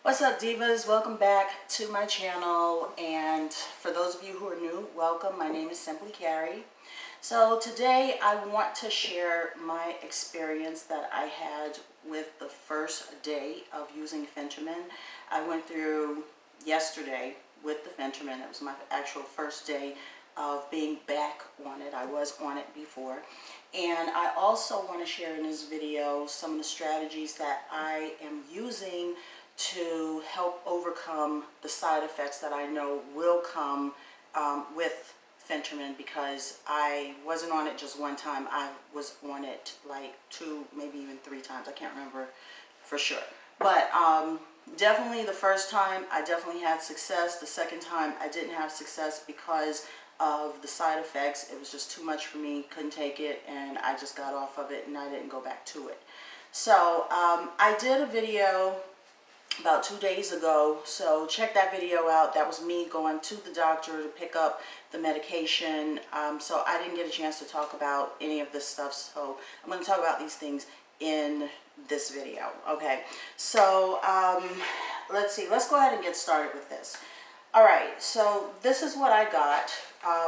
What's up, divas? Welcome back to my channel, and for those of you who are new, welcome. My name is Simply Carrie. So today I want to share my experience that I had with the first day of using Phentermine. I went through yesterday with the Phentermine. It was my actual first day of being back on it. I was on it before. And I also want to share in this video some of the strategies that I am using to help overcome the side effects that I know will come with Phentermine, because I wasn't on it just one time. I was on it like 2, maybe even 3 times. I can't remember for sure. But definitely the first time I definitely had success. The second time I didn't have success because of the side effects. It was just too much for me, couldn't take it, and I just got off of it and I didn't go back to it. So I did a video about 2 days ago, so check that video out. That was me going to the doctor to pick up the medication. So I didn't get a chance to talk about any of this stuff, so I'm going to talk about these things in this video. Okay, so let's see, let's go ahead and get started with this. All right, so this is what I got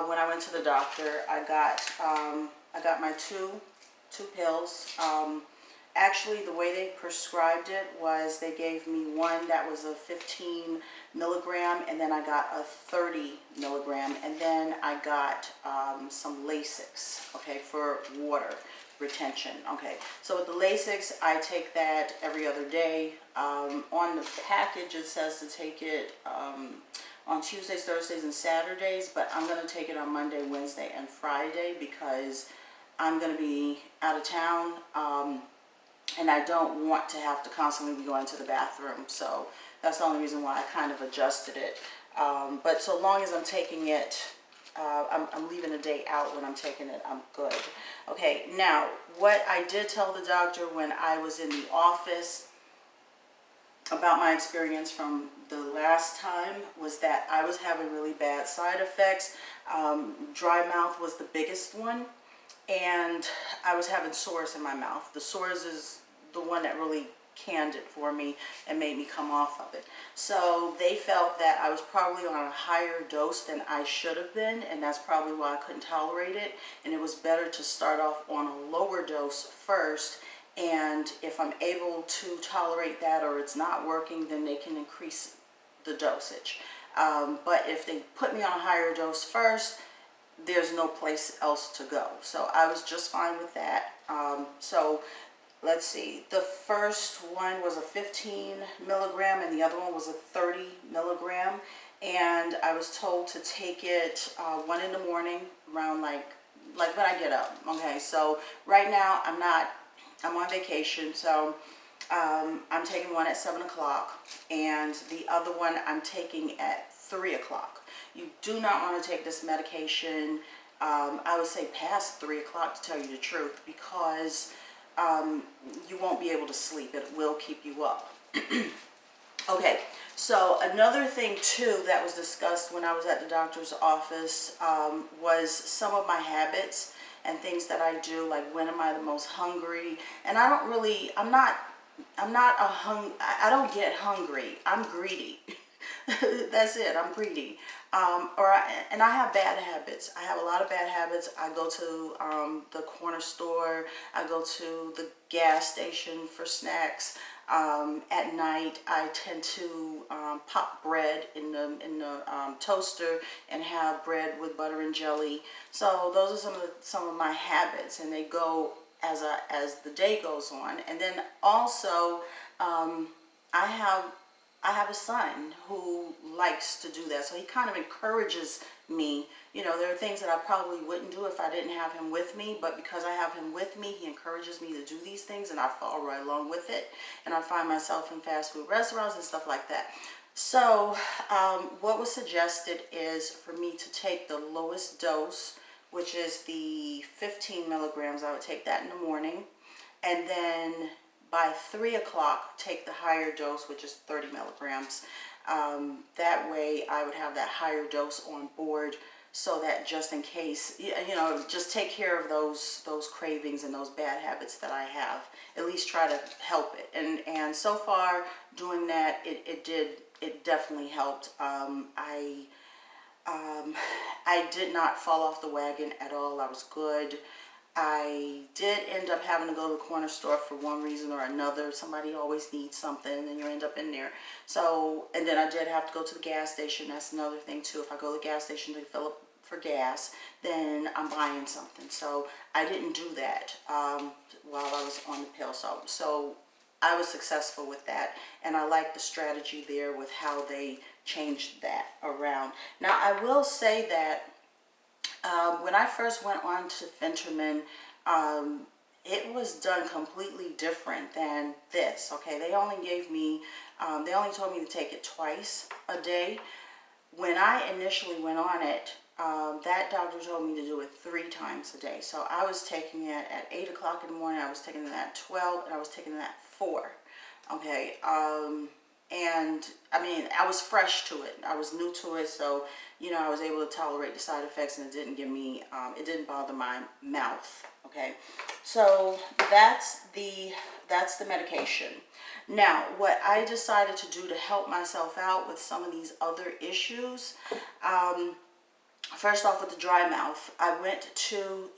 when I went to the doctor. I got my two pills. Actually, the way they prescribed it was they gave me one that was a 15 milligram, and then I got a 30 milligram, and then I got some Lasix, okay, for water retention. Okay, so with the Lasix, I take that every other day. On the package, it says to take it on Tuesdays, Thursdays, and Saturdays, but I'm going to take it on Monday, Wednesday, and Friday because I'm going to be out of town. And I don't want to have to constantly be going to the bathroom. So that's the only reason why I kind of adjusted it. But so long as I'm taking it, I'm leaving a day out when I'm taking it, I'm good. Okay, now what I did tell the doctor when I was in the office about my experience from the last time was that I was having really bad side effects. Dry mouth was the biggest one. And I was having sores in my mouth. The sores is the one that really canned it for me and made me come off of it. So they felt that I was probably on a higher dose than I should have been, and that's probably why I couldn't tolerate it. And it was better to start off on a lower dose first, and if I'm able to tolerate that or it's not working, then they can increase the dosage. But if they put me on a higher dose first, there's no place else to go. So I was just fine with that. So let's see, the first one was a 15 milligram and the other one was a 30 milligram, and I was told to take it 1 in the morning around like when I get up. Okay, so right now I'm on vacation, so I'm taking one at 7 o'clock and the other one I'm taking at 3 o'clock. You do not want to take this medication, I would say past 3 o'clock, to tell you the truth, because you won't be able to sleep. It will keep you up. Okay, so another thing too that was discussed when I was at the doctor's office was some of my habits and things that I do, like when am I the most hungry. And I don't get hungry. I'm greedy. That's it. I'm greedy. And I have bad habits. I have a lot of bad habits. I go to the corner store. I go to the gas station for snacks. At night, I tend to pop bread in the toaster and have bread with butter and jelly. So those are some of my habits, and they go as the day goes on. And then also, I have a son who likes to do that, so he kind of encourages me. You know, there are things that I probably wouldn't do if I didn't have him with me, but because I have him with me, he encourages me to do these things, and I follow right along with it. And I find myself in fast food restaurants and stuff like that. So what was suggested is for me to take the lowest dose, which is the 15 milligrams. I would take that in the morning, and then by 3 o'clock, take the higher dose, which is 30 milligrams. That way I would have that higher dose on board so that just in case, you know, just take care of those cravings and those bad habits that I have. At least try to help it. And so far doing that, it definitely helped. I did not fall off the wagon at all. I was good. I did end up having to go to the corner store for one reason or another. Somebody always needs something and then you end up in there. So, and then I did have to go to the gas station. That's another thing too. If I go to the gas station to fill up for gas, then I'm buying something. So I didn't do that while I was on the pill. So I was successful with that. And I like the strategy there with how they changed that around. Now I will say that when I first went on to Phentermine, it was done completely different than this. Okay, they only gave me, they only told me to take it twice a day. When I initially went on it, that doctor told me to do it 3 times a day. So I was taking it at 8 o'clock in the morning, I was taking it at 12, and I was taking it at 4. Okay, and I mean, I was fresh to it. I was new to it, so you know, I was able to tolerate the side effects, and it didn't give me, it didn't bother my mouth. Okay, so that's the medication. Now, what I decided to do to help myself out with some of these other issues, first off with the dry mouth, I went to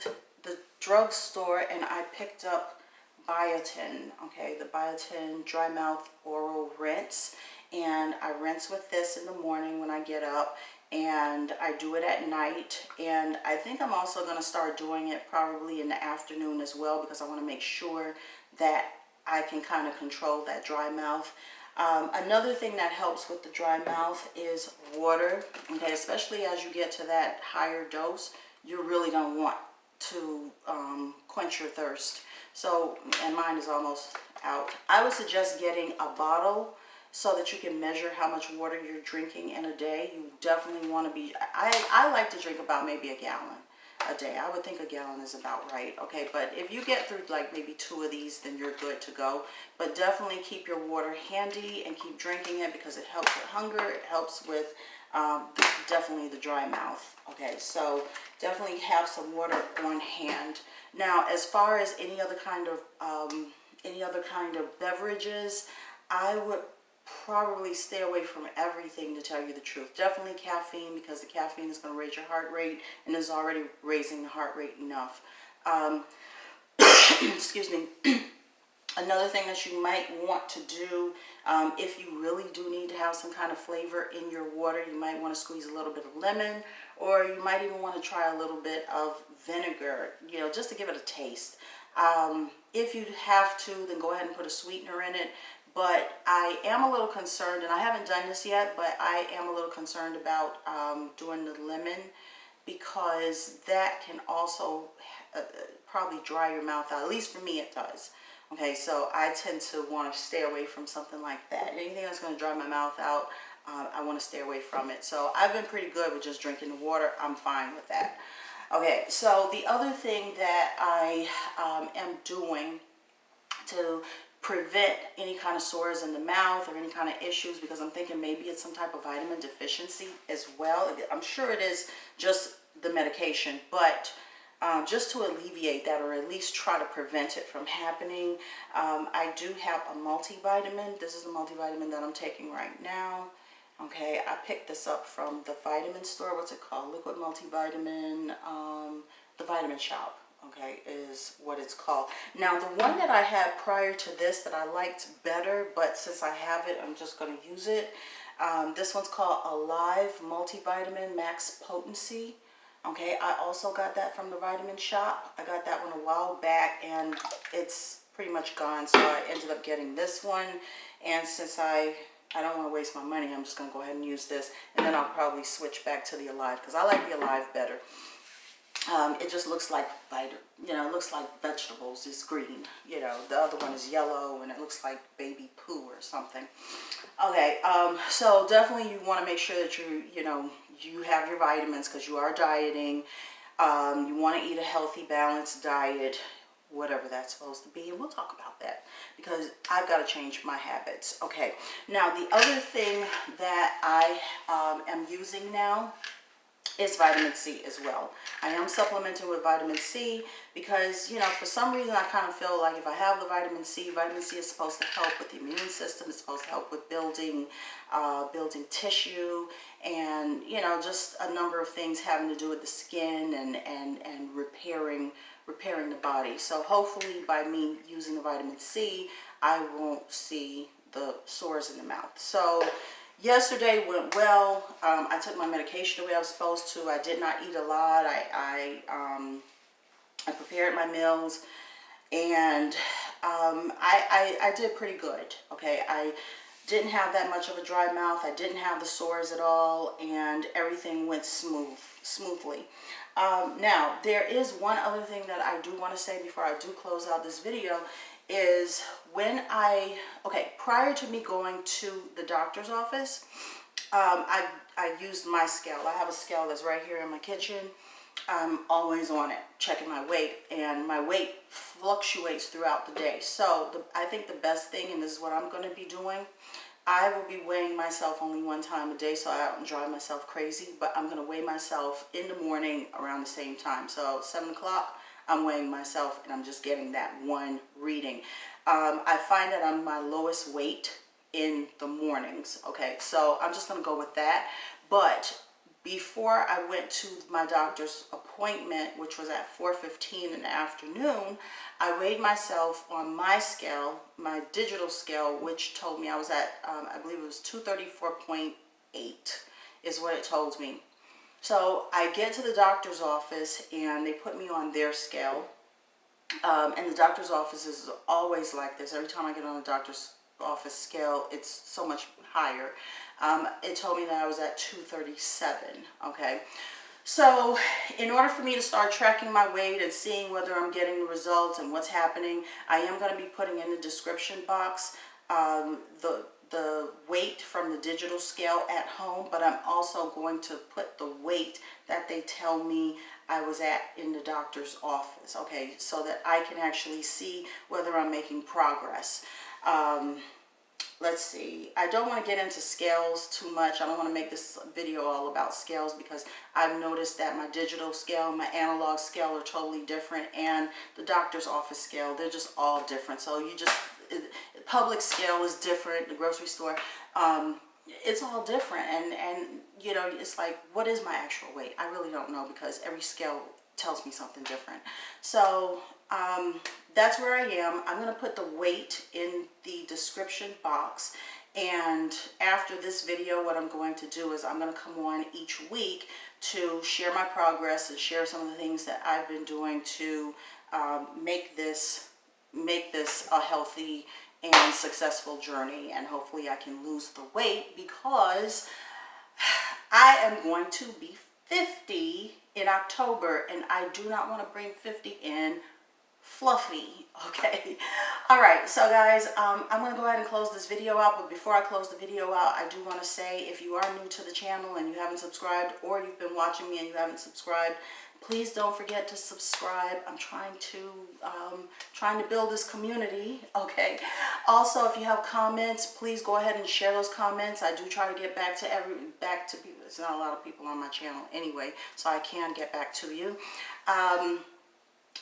the drugstore and I picked up biotin, okay, the biotin dry mouth oral rinse, and I rinse with this in the morning when I get up, and I do it at night, and I think I'm also going to start doing it probably in the afternoon as well, because I want to make sure that I can kind of control that dry mouth. Another thing that helps with the dry mouth is water, okay, especially as you get to that higher dose, you're really going to want to quench your thirst. So, and mine is almost out. I would suggest getting a bottle so that you can measure how much water you're drinking in a day. You definitely want to be, I like to drink about maybe a gallon a day. I would think a gallon is about right. Okay, but if you get through like maybe 2 of these, then you're good to go. But definitely keep your water handy and keep drinking it, because it helps with hunger. It helps with definitely the dry mouth. Okay, so definitely have some water on hand. Now, as far as any other kind of beverages, I would probably stay away from everything, to tell you the truth. Definitely caffeine, because the caffeine is going to raise your heart rate, and is already raising the heart rate enough. Excuse me. Another thing that you might want to do, if you really do need to have some kind of flavor in your water, you might want to squeeze a little bit of lemon, or you might even want to try a little bit of vinegar, you know, just to give it a taste. If you have to, then go ahead and put a sweetener in it. But I am a little concerned, and I haven't done this yet, but I am a little concerned about doing the lemon, because that can also probably dry your mouth out. At least for me it does. Okay, so I tend to want to stay away from something like that. Anything that's going to dry my mouth out, I want to stay away from it. So I've been pretty good with just drinking the water. I'm fine with that. Okay, so the other thing that I am doing to prevent any kind of sores in the mouth or any kind of issues, because I'm thinking maybe it's some type of vitamin deficiency as well. I'm sure it is just the medication, but just to alleviate that, or at least try to prevent it from happening, I do have a multivitamin. This is the multivitamin that I'm taking right now. Okay, I picked this up from the vitamin store. What's it called? Liquid multivitamin, the Vitamin Shop. Okay, is what it's called. Now, the one that I had prior to this that I liked better, but since I have it, I'm just going to use it. This one's called Alive Multivitamin Max Potency. Okay, I also got that from the Vitamin Shop. I got that one a while back, and it's pretty much gone, so I ended up getting this one. And since I don't want to waste my money, I'm just going to go ahead and use this, and then I'll probably switch back to the Alive, because I like the Alive better. It just looks like, it looks like vegetables. It's green. You know, the other one is yellow, and it looks like baby poo or something. Okay, so definitely you want to make sure that you have your vitamins, because you are dieting. You want to eat a healthy, balanced diet, whatever that's supposed to be, and we'll talk about that, because I've got to change my habits. Okay, now the other thing that I am using now is vitamin C as well. I am supplementing with vitamin C because, you know, for some reason I kind of feel like if I have the vitamin C is supposed to help with the immune system. It's supposed to help with building tissue, and, you know, just a number of things having to do with the skin and repairing the body. So hopefully by me using the vitamin C, I won't see the sores in the mouth. So yesterday went well. I took my medication the way I was supposed to. I did not eat a lot. I prepared my meals, and I did pretty good. Okay, I didn't have that much of a dry mouth. I didn't have the sores at all, and everything went smoothly. Now, there is one other thing that I do want to say before I do close out this video, is when prior to me going to the doctor's office, I used my scale. I have a scale that's right here in my kitchen. I'm always on it, checking my weight, and my weight fluctuates throughout the day. So I think the best thing, and this is what I'm going to be doing, I will be weighing myself only one time a day so I don't drive myself crazy, but I'm going to weigh myself in the morning around the same time. So 7 o'clock, I'm weighing myself, and I'm just getting that one reading. I find that I'm my lowest weight in the mornings. Okay, so I'm just going to go with that. But before I went to my doctor's appointment, which was at 4:15 in the afternoon, I weighed myself on my scale, my digital scale, which told me I was at, I believe it was 234.8 is what it told me. So I get to the doctor's office, and they put me on their scale. And the doctor's office is always like this. Every time I get on the doctor's office scale, it's so much higher. It told me that I was at 237. Okay, so in order for me to start tracking my weight and seeing whether I'm getting the results and what's happening, I am going to be putting in the description box the weight from the digital scale at home, but I'm also going to put the weight that they tell me I was at in the doctor's office, okay, so that I can actually see whether I'm making progress. Let's see, I don't want to get into scales too much. I don't want to make this video all about scales, because I've noticed that my digital scale and my analog scale are totally different, and the doctor's office scale, they're just all different. So public scale is different, the grocery store, it's all different, and you know, it's like, what is my actual weight? I really don't know, because every scale tells me something different. So that's where I am. I'm going to put the weight in the description box, and after this video, what I'm going to do is I'm going to come on each week to share my progress and share some of the things that I've been doing to make this a healthy and successful journey, and hopefully I can lose the weight, because I am going to be 50 in October, and I do not want to bring 50 in fluffy. Okay, all right, so guys, I'm going to go ahead and close this video out, but before I close the video out, I do want to say, if you are new to the channel and you haven't subscribed, or you've been watching me and you haven't subscribed, please don't forget to subscribe. I'm trying to build this community, okay? Also, if you have comments, please go ahead and share those comments. I do try to get back to people. There's not a lot of people on my channel anyway, so I can get back to you.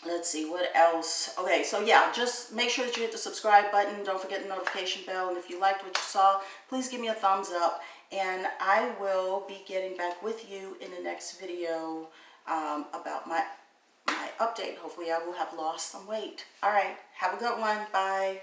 Let's see, what else? Okay, so yeah, just make sure that you hit the subscribe button. Don't forget the notification bell. And if you liked what you saw, please give me a thumbs up. And I will be getting back with you in the next video about my update. Hopefully I will have lost some weight. All right, have a good one. Bye.